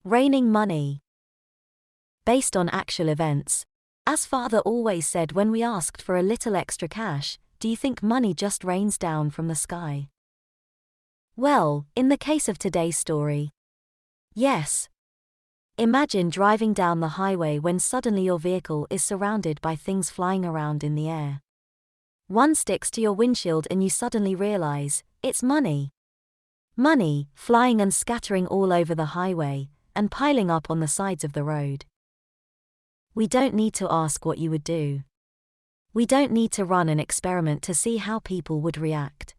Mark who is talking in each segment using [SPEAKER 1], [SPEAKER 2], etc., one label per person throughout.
[SPEAKER 1] Raining money. Based on actual events. As father always said when we asked for a little extra cash, do you think money just rains down from the sky? Well, in the case of today's story, yes. Imagine driving down the highway when suddenly your vehicle is surrounded by things flying around in the air. One sticks to your windshield and you suddenly realize, it's money. Money, flying and scattering all over the highway, and piling up on the sides of the road. We don't need to ask what you would do. We don't need to run an experiment to see how people would react.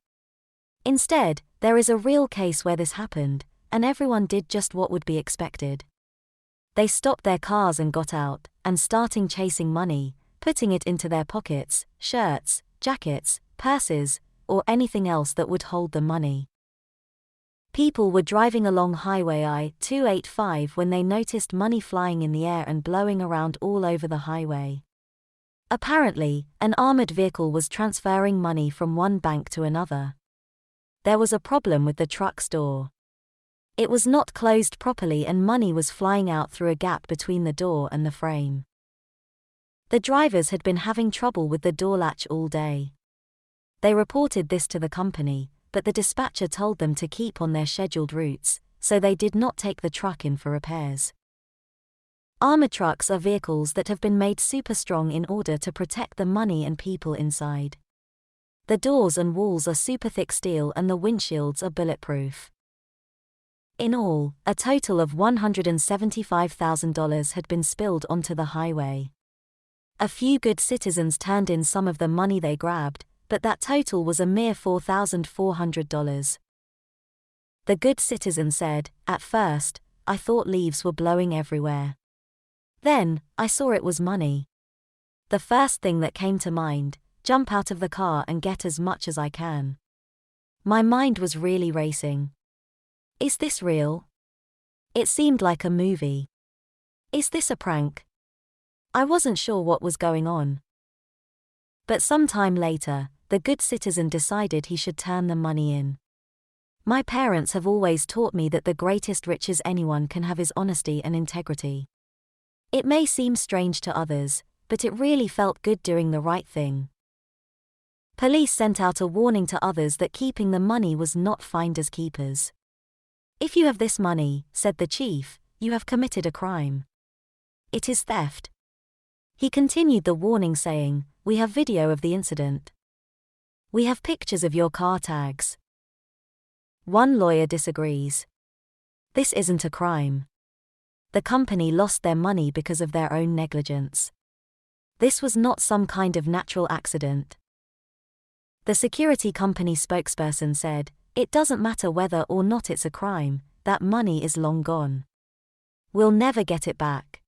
[SPEAKER 1] Instead, there is a real case where this happened, and everyone did just what would be expected. They stopped their cars and got out, and starting chasing money, putting it into their pockets, shirts, jackets, purses, or anything else that would hold the money. People were driving along Highway I-285 when they noticed money flying in the air and blowing around all over the highway. Apparently, an armored vehicle was transferring money from one bank to another. There was a problem with the truck's door. It was not closed properly and money was flying out through a gap between the door and the frame. The drivers had been having trouble with the door latch all day. They reported this to the company, but the dispatcher told them to keep on their scheduled routes, so they did not take the truck in for repairs. Armored trucks are vehicles that have been made super strong in order to protect the money and people inside. The doors and walls are super thick steel and the windshields are bulletproof. In all, a total of $175,000 had been spilled onto the highway. A few good citizens turned in some of the money they grabbed, but that total was a mere $4,400. The good citizen said, "At first, I thought leaves were blowing everywhere. Then, I saw it was money. The first thing that came to mind, jump out of the car and get as much as I can. My mind was really racing. Is this real? It seemed like a movie. Is this a prank? I wasn't sure what was going on." But some time later, the good citizen decided he should turn the money in. "My parents have always taught me that the greatest riches anyone can have is honesty and integrity. It may seem strange to others, but it really felt good doing the right thing." Police sent out a warning to others that keeping the money was not finders keepers. "If you have this money," said the chief, "you have committed a crime. It is theft." He continued the warning saying, "We have video of the incident. We have pictures of your car tags." One lawyer disagrees. This isn't a crime. The company lost their money because of their own negligence. This was not some kind of natural accident. The security company spokesperson said, "It doesn't matter whether or not it's a crime, that money is long gone. We'll never get it back."